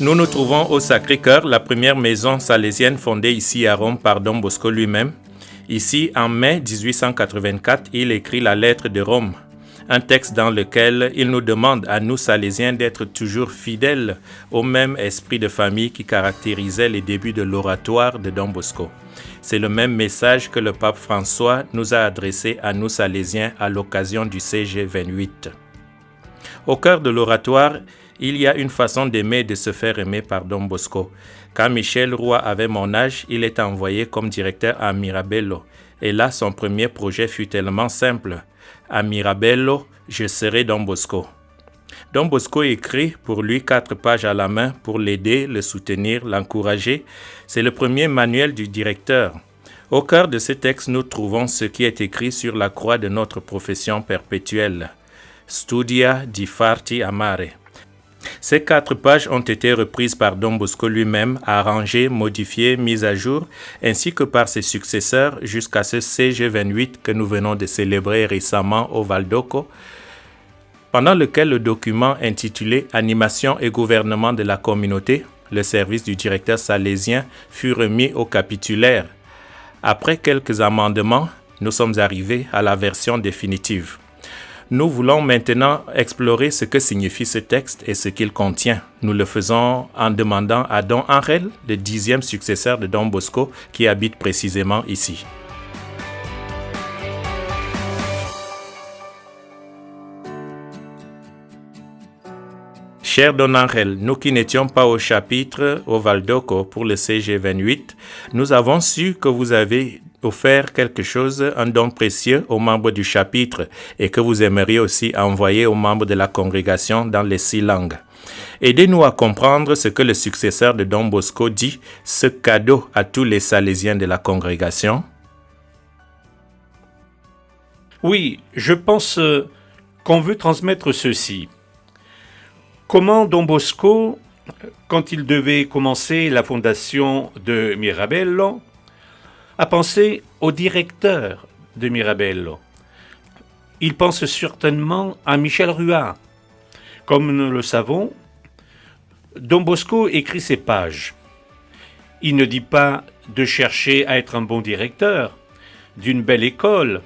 Nous nous trouvons au Sacré-Cœur, la première maison salésienne fondée ici à Rome par Don Bosco lui-même. Ici, en mai 1884, il écrit la lettre de Rome, un texte dans lequel il nous demande à nous Salésiens d'être toujours fidèles au même esprit de famille qui caractérisait les débuts de l'oratoire de Don Bosco. C'est le même message que le pape François nous a adressé à nous Salésiens à l'occasion du CG 28. Au cœur de l'oratoire, il y a une façon d'aimer et de se faire aimer par Don Bosco. Quand Michel Roy avait mon âge, il est envoyé comme directeur à Mirabello. Et là, son premier projet fut tellement simple. À Mirabello, je serai Don Bosco. Don Bosco écrit pour lui 4 pages à la main pour l'aider, le soutenir, l'encourager. C'est le premier manuel du directeur. Au cœur de ce texte, nous trouvons ce qui est écrit sur la croix de notre profession perpétuelle. Studia di farti amare. Ces 4 pages ont été reprises par Don Bosco lui-même, arrangées, modifiées, mises à jour, ainsi que par ses successeurs jusqu'à ce CG28 que nous venons de célébrer récemment au Val d'Occo, pendant lequel le document intitulé « Animation et gouvernement de la communauté », le service du directeur salésien, fut remis au capitulaire. Après quelques amendements, nous sommes arrivés à la version définitive. Nous voulons maintenant explorer ce que signifie ce texte et ce qu'il contient. Nous le faisons en demandant à Don Angel, le 10e successeur de Don Bosco, qui habite précisément ici. Cher Don Angel, nous qui n'étions pas au chapitre au Val d'Occo pour le CG28, nous avons su que vous avez offert quelque chose, un don précieux aux membres du chapitre et que vous aimeriez aussi envoyer aux membres de la congrégation dans les 6 langues. Aidez-nous à comprendre ce que le successeur de Don Bosco dit, ce cadeau à tous les Salésiens de la congrégation. Oui, je pense qu'on veut transmettre ceci. Comment Don Bosco, quand il devait commencer la fondation de Mirabello, a pensé au directeur de Mirabello. Il pense certainement à Michel Ruat. Comme nous le savons, Don Bosco écrit ces pages. Il ne dit pas de chercher à être un bon directeur, d'une belle école,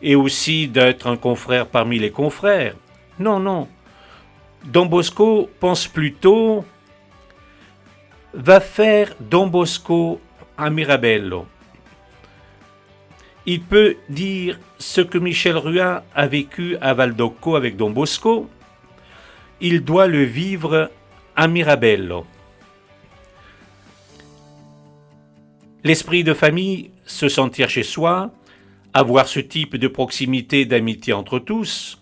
et aussi d'être un confrère parmi les confrères. Non, non. Don Bosco pense plutôt « va faire Don Bosco à Mirabello ». Il peut dire ce que Michel Ruat a vécu à Val d'Occo avec Don Bosco, il doit le vivre à Mirabello. L'esprit de famille, se sentir chez soi, avoir ce type de proximité d'amitié entre tous,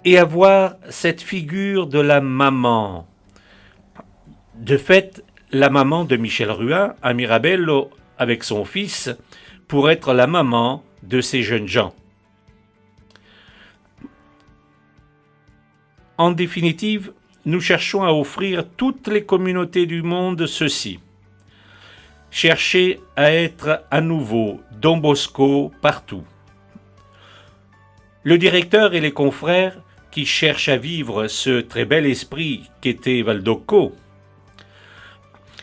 et avoir cette figure de la maman. De fait, la maman de Michel Ruat à Mirabello avec son fils pour être la maman de ces jeunes gens. En définitive, nous cherchons à offrir toutes les communautés du monde ceci. Chercher à être à nouveau Don Bosco partout. Le directeur et les confrères qui cherchent à vivre ce très bel esprit qu'était Val d'Occo.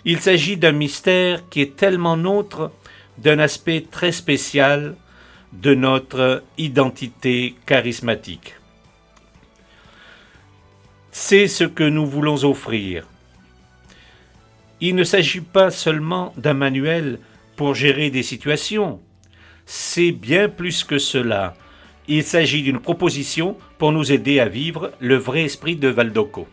Il s'agit d'un mystère qui est tellement nôtre, d'un aspect très spécial de notre identité charismatique. C'est ce que nous voulons offrir. Il ne s'agit pas seulement d'un manuel pour gérer des situations, c'est bien plus que cela. Il s'agit d'une proposition pour nous aider à vivre le vrai esprit de Val d'Occo.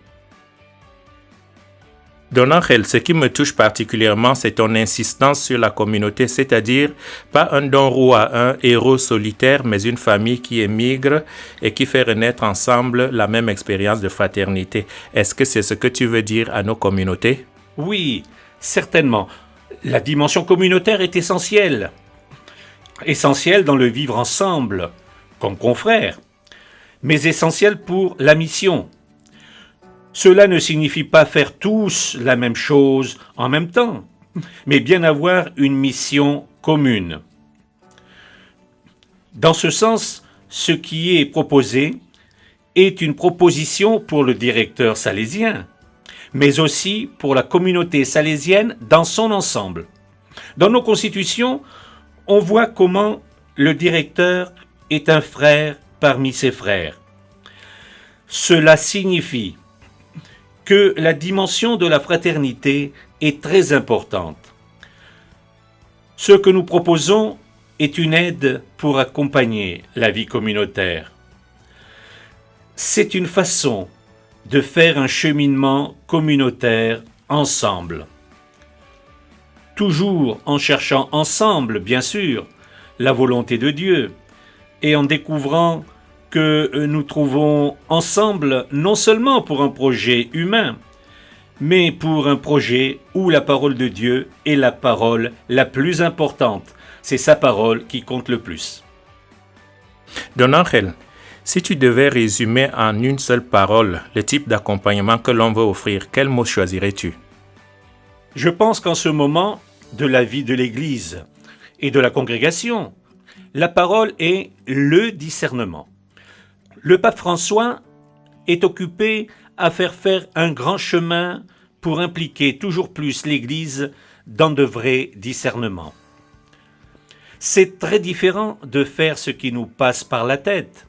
Don Angel, ce qui me touche particulièrement, c'est ton insistance sur la communauté, c'est-à-dire pas un Don Roi, un héros solitaire, mais une famille qui émigre et qui fait renaître ensemble la même expérience de fraternité. Est-ce que c'est ce que tu veux dire à nos communautés? Oui, certainement. La dimension communautaire est essentielle. Essentielle dans le vivre ensemble, comme confrères, mais essentielle pour la mission. Cela ne signifie pas faire tous la même chose en même temps, mais bien avoir une mission commune. Dans ce sens, ce qui est proposé est une proposition pour le directeur salésien, mais aussi pour la communauté salésienne dans son ensemble. Dans nos constitutions, on voit comment le directeur est un frère parmi ses frères. Cela signifie que la dimension de la fraternité est très importante. Ce que nous proposons est une aide pour accompagner la vie communautaire. C'est une façon de faire un cheminement communautaire ensemble. Toujours en cherchant ensemble, bien sûr, la volonté de Dieu et en découvrant que nous trouvons ensemble non seulement pour un projet humain, mais pour un projet où la parole de Dieu est la parole la plus importante. C'est sa parole qui compte le plus. Don Angel, si tu devais résumer en une seule parole le type d'accompagnement que l'on veut offrir, quel mot choisirais-tu? Je pense qu'en ce moment de la vie de l'Église et de la congrégation, la parole est le discernement. Le pape François est occupé à faire un grand chemin pour impliquer toujours plus l'Église dans de vrais discernements. C'est très différent de faire ce qui nous passe par la tête,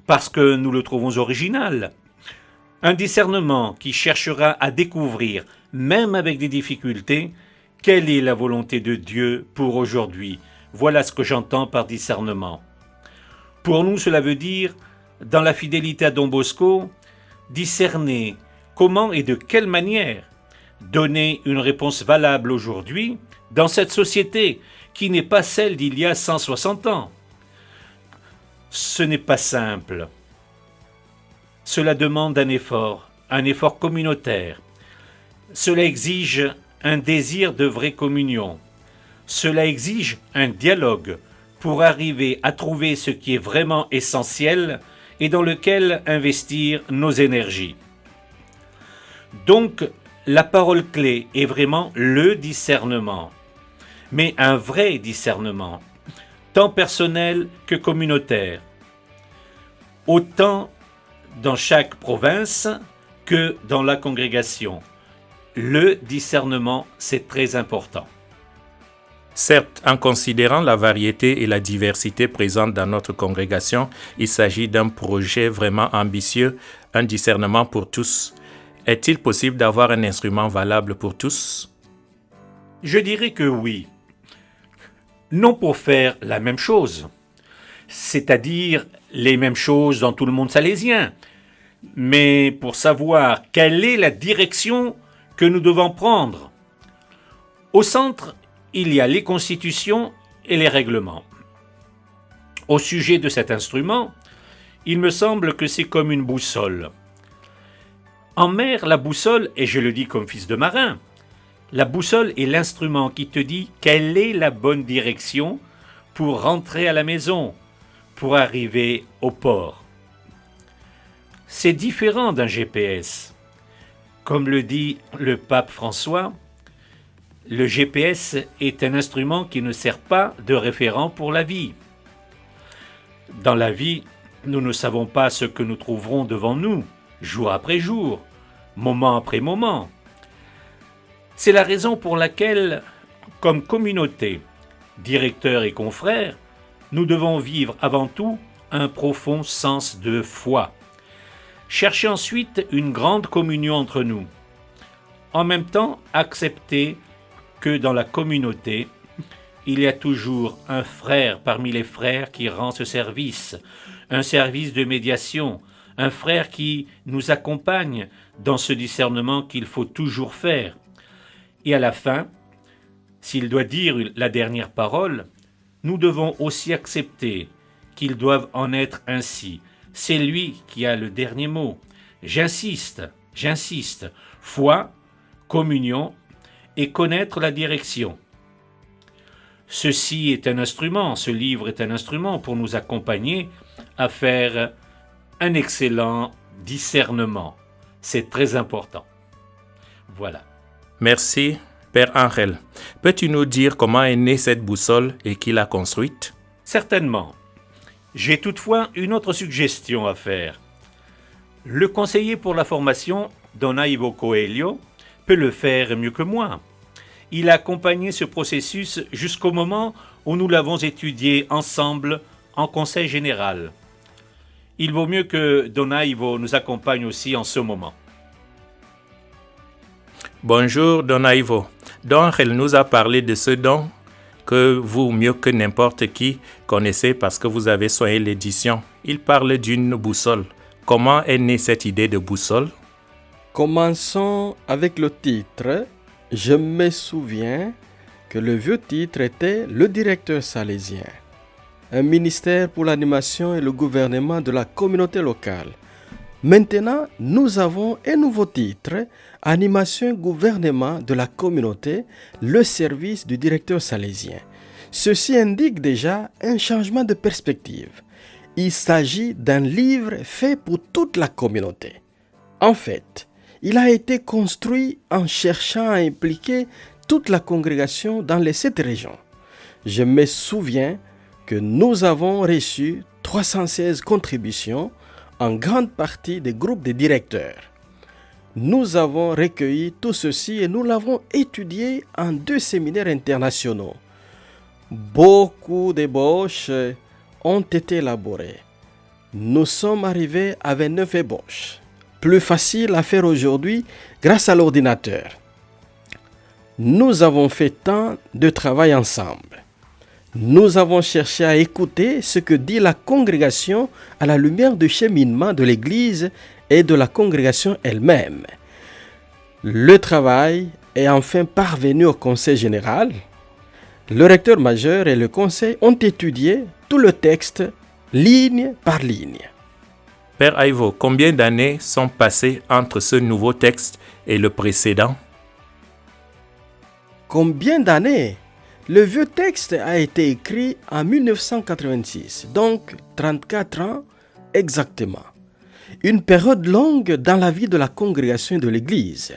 parce que nous le trouvons original. Un discernement qui cherchera à découvrir, même avec des difficultés, quelle est la volonté de Dieu pour aujourd'hui. Voilà ce que j'entends par discernement. Pour nous, cela veut dire, dans la fidélité à Don Bosco, discerner comment et de quelle manière donner une réponse valable aujourd'hui dans cette société qui n'est pas celle d'il y a 160 ans. Ce n'est pas simple. Cela demande un effort communautaire. Cela exige un désir de vraie communion. Cela exige un dialogue pour arriver à trouver ce qui est vraiment essentiel et dans lequel investir nos énergies. Donc, la parole clé est vraiment le discernement, mais un vrai discernement, tant personnel que communautaire, autant dans chaque province que dans la congrégation. Le discernement, c'est très important. Certes, en considérant la variété et la diversité présentes dans notre congrégation, il s'agit d'un projet vraiment ambitieux, un discernement pour tous. Est-il possible d'avoir un instrument valable pour tous? Je dirais que oui. Non pour faire la même chose, c'est-à-dire les mêmes choses dans tout le monde salésien, mais pour savoir quelle est la direction que nous devons prendre. Au centre, il y a les constitutions et les règlements. Au sujet de cet instrument, il me semble que c'est comme une boussole. En mer, la boussole, et je le dis comme fils de marin, la boussole est l'instrument qui te dit quelle est la bonne direction pour rentrer à la maison, pour arriver au port. C'est différent d'un GPS. Comme le dit le pape François, le GPS est un instrument qui ne sert pas de référent pour la vie. Dans la vie, nous ne savons pas ce que nous trouverons devant nous, jour après jour, moment après moment. C'est la raison pour laquelle, comme communauté, directeurs et confrères, nous devons vivre avant tout un profond sens de foi. Chercher ensuite une grande communion entre nous. En même temps, accepter que dans la communauté, il y a toujours un frère parmi les frères qui rend ce service, un service de médiation, un frère qui nous accompagne dans ce discernement qu'il faut toujours faire. Et à la fin, s'il doit dire la dernière parole, nous devons aussi accepter qu'ils doivent en être ainsi. C'est lui qui a le dernier mot. J'insiste, foi, communion et connaître la direction. Ceci est un instrument, ce livre est un instrument pour nous accompagner à faire un excellent discernement. C'est très important. Voilà. Merci, Père Angel. Peux-tu nous dire comment est née cette boussole et qui l'a construite? Certainement. J'ai toutefois une autre suggestion à faire. Le conseiller pour la formation, Don Ivo Coelho, peut le faire mieux que moi. Il a accompagné ce processus jusqu'au moment où nous l'avons étudié ensemble en conseil général. Il vaut mieux que Don Ivo nous accompagne aussi en ce moment. Bonjour Don Ivo. Don Angel nous a parlé de ce don que vous, mieux que n'importe qui, connaissez parce que vous avez soigné l'édition. Il parle d'une boussole. Comment est née cette idée de boussole? Commençons avec le titre. Je me souviens que le vieux titre était Le directeur salésien, un ministère pour l'animation et le gouvernement de la communauté locale. Maintenant, nous avons un nouveau titre, Animation et gouvernement de la communauté, le service du directeur salésien. Ceci indique déjà un changement de perspective. Il s'agit d'un livre fait pour toute la communauté. En fait, il a été construit en cherchant à impliquer toute la congrégation dans les 7 régions. Je me souviens que nous avons reçu 316 contributions, en grande partie des groupes de directeurs. Nous avons recueilli tout ceci et nous l'avons étudié en 2 séminaires internationaux. Beaucoup d'ébauches ont été élaborées. Nous sommes arrivés à 29 ébauches. Plus facile à faire aujourd'hui grâce à l'ordinateur. Nous avons fait tant de travail ensemble. Nous avons cherché à écouter ce que dit la congrégation à la lumière du cheminement de l'Église et de la congrégation elle-même. Le travail est enfin parvenu au Conseil général. Le recteur majeur et le Conseil ont étudié tout le texte, ligne par ligne. Père Ivo, combien d'années sont passées entre ce nouveau texte et le précédent? Combien d'années? Le vieux texte a été écrit en 1986, donc 34 ans exactement. Une période longue dans la vie de la congrégation de l'Église.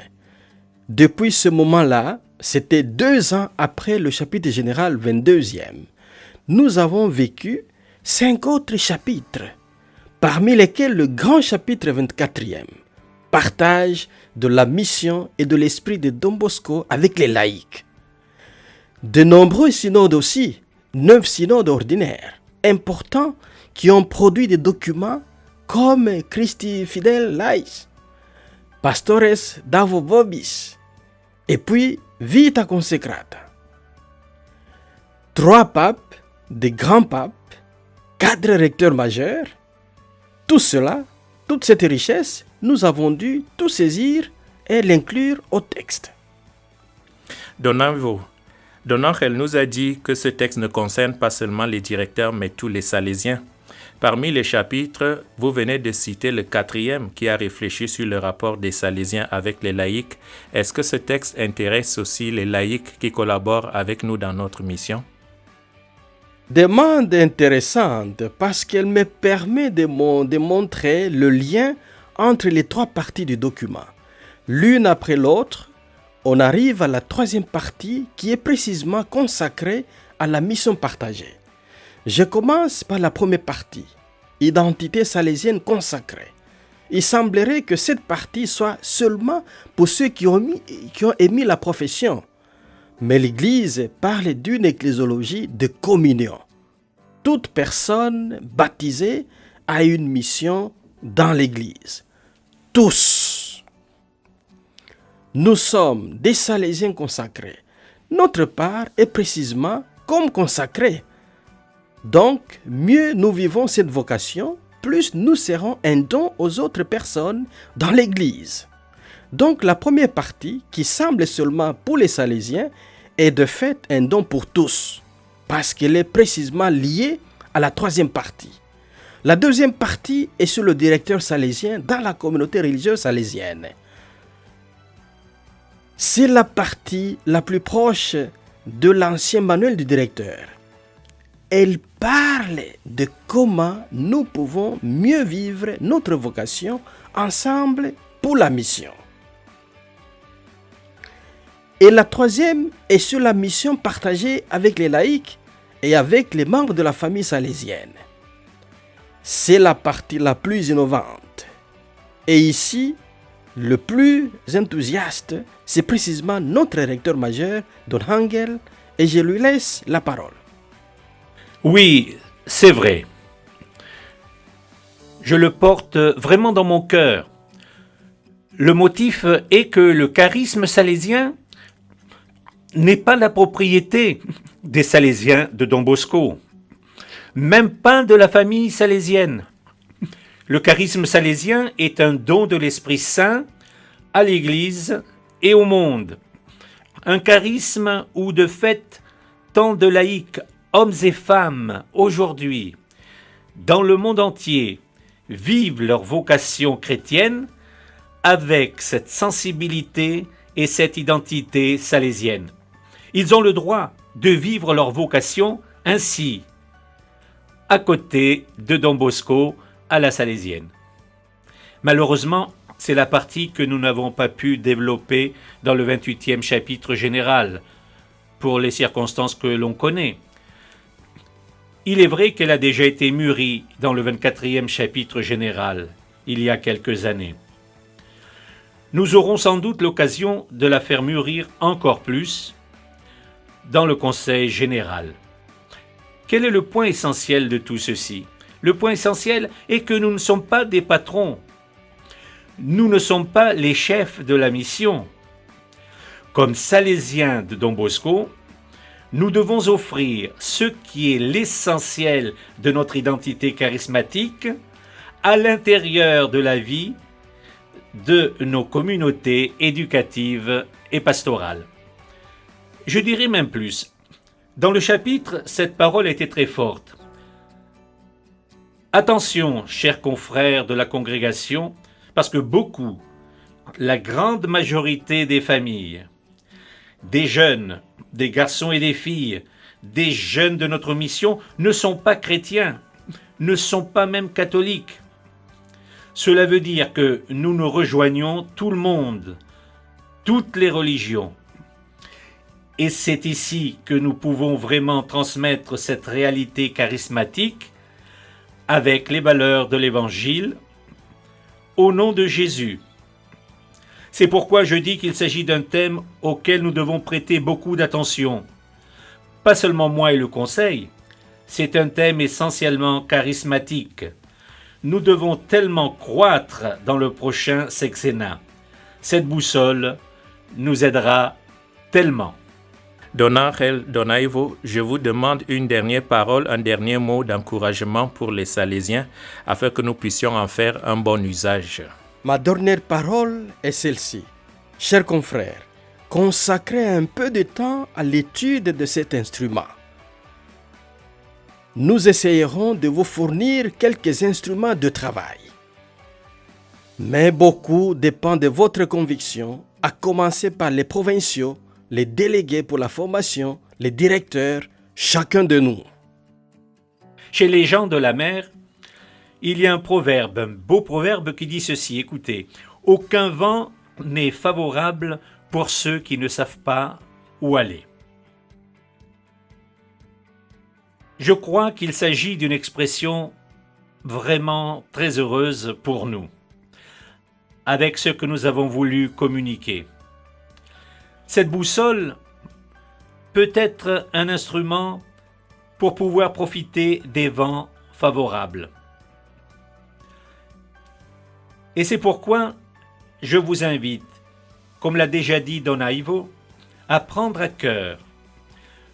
Depuis ce moment-là, c'était 2 ans après le chapitre général 22e. Nous avons vécu 5 autres chapitres, parmi lesquels le grand chapitre 24e, partage de la mission et de l'esprit de Don Bosco avec les laïcs. De nombreux synodes aussi, 9 synodes ordinaires, importants, qui ont produit des documents comme Christi Fidel Lais, Pastores Davo Vobis, et puis Vita Consecrata. 3 papes, des grands papes, 4 recteurs majeurs. Tout cela, toute cette richesse, nous avons dû tout saisir et l'inclure au texte. Don Angel nous a dit que ce texte ne concerne pas seulement les directeurs, mais tous les Salésiens. Parmi les chapitres, vous venez de citer le 4e qui a réfléchi sur le rapport des Salésiens avec les laïcs. Est-ce que ce texte intéresse aussi les laïcs qui collaborent avec nous dans notre mission? Demande intéressante parce qu'elle me permet de montrer le lien entre les 3 parties du document. L'une après l'autre, on arrive à la 3e partie qui est précisément consacrée à la mission partagée. Je commence par la première partie, identité salésienne consacrée. Il semblerait que cette partie soit seulement pour ceux qui ont émis la profession. Mais l'Église parle d'une ecclésiologie de communion. Toute personne baptisée a une mission dans l'Église. Tous. Nous sommes des Salésiens consacrés. Notre part est précisément comme consacrés. Donc, mieux nous vivons cette vocation, plus nous serons un don aux autres personnes dans l'Église. Donc, la première partie, qui semble seulement pour les Salésiens, est de fait un don pour tous, parce qu'elle est précisément liée à la 3e partie. La 2e partie est sur le directeur salésien dans la communauté religieuse salésienne. C'est la partie la plus proche de l'ancien manuel du directeur. Elle parle de comment nous pouvons mieux vivre notre vocation ensemble pour la mission. Et la 3e est sur la mission partagée avec les laïcs et avec les membres de la famille salésienne. C'est la partie la plus innovante. Et ici, le plus enthousiaste, c'est précisément notre recteur majeur, Don Angel, et je lui laisse la parole. Oui, c'est vrai. Je le porte vraiment dans mon cœur. Le motif est que le charisme salésien n'est pas la propriété des Salésiens de Don Bosco, même pas de la famille salésienne. Le charisme salésien est un don de l'Esprit Saint à l'Église et au monde. Un charisme où de fait tant de laïcs, hommes et femmes, aujourd'hui, dans le monde entier, vivent leur vocation chrétienne avec cette sensibilité et cette identité salésienne. Ils ont le droit de vivre leur vocation ainsi, à côté de Don Bosco à la salésienne. Malheureusement, c'est la partie que nous n'avons pas pu développer dans le 28e chapitre général, pour les circonstances que l'on connaît. Il est vrai qu'elle a déjà été mûrie dans le 24e chapitre général, il y a quelques années. Nous aurons sans doute l'occasion de la faire mûrir encore plus dans le Conseil général. Quel est le point essentiel de tout ceci? Le point essentiel est que nous ne sommes pas des patrons. Nous ne sommes pas les chefs de la mission. Comme Salésiens de Don Bosco, nous devons offrir ce qui est l'essentiel de notre identité charismatique à l'intérieur de la vie de nos communautés éducatives et pastorales. Je dirais même plus. Dans le chapitre, cette parole était très forte. Attention, chers confrères de la congrégation, parce que beaucoup, la grande majorité des familles, des jeunes, des garçons et des filles, des jeunes de notre mission ne sont pas chrétiens, ne sont pas même catholiques. Cela veut dire que nous nous rejoignons tout le monde, toutes les religions. Et c'est ici que nous pouvons vraiment transmettre cette réalité charismatique avec les valeurs de l'Évangile au nom de Jésus. C'est pourquoi je dis qu'il s'agit d'un thème auquel nous devons prêter beaucoup d'attention. Pas seulement moi et le Conseil, c'est un thème essentiellement charismatique. Nous devons tellement croître dans le prochain sexennat. Cette boussole nous aidera tellement. Don Angel, Don Ivo, je vous demande une dernière parole, un dernier mot d'encouragement pour les Salésiens afin que nous puissions en faire un bon usage. Ma dernière parole est celle-ci. Chers confrères, consacrez un peu de temps à l'étude de cet instrument. Nous essayerons de vous fournir quelques instruments de travail. Mais beaucoup dépend de votre conviction, à commencer par les provinciaux, les délégués pour la formation, les directeurs, chacun de nous. Chez les gens de la mer, il y a un proverbe, un beau proverbe qui dit ceci, écoutez, « Aucun vent n'est favorable pour ceux qui ne savent pas où aller. » Je crois qu'il s'agit d'une expression vraiment très heureuse pour nous, avec ce que nous avons voulu communiquer. Cette boussole peut être un instrument pour pouvoir profiter des vents favorables. Et c'est pourquoi je vous invite, comme l'a déjà dit Don Ivo, à prendre à cœur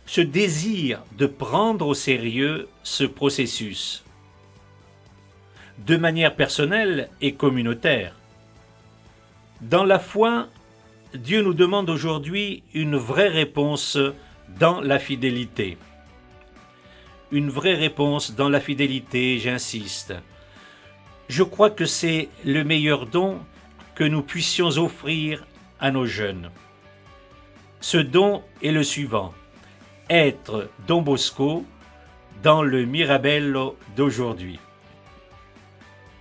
ce désir de prendre au sérieux ce processus, de manière personnelle et communautaire. Dans la foi, Dieu nous demande aujourd'hui une vraie réponse dans la fidélité. Une vraie réponse dans la fidélité, j'insiste. Je crois que c'est le meilleur don que nous puissions offrir à nos jeunes. Ce don est le suivant: être Don Bosco dans le Mirabello d'aujourd'hui.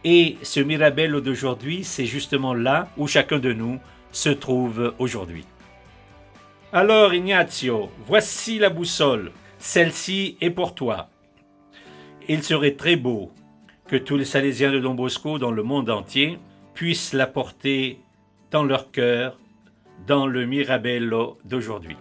Et ce Mirabello d'aujourd'hui, c'est justement là où chacun de nous se trouve aujourd'hui. Alors Ignazio, voici la boussole. Celle-ci est pour toi. Il serait très beau que tous les Salésiens de Don Bosco dans le monde entier puissent la porter dans leur cœur, dans le Mirabello d'aujourd'hui.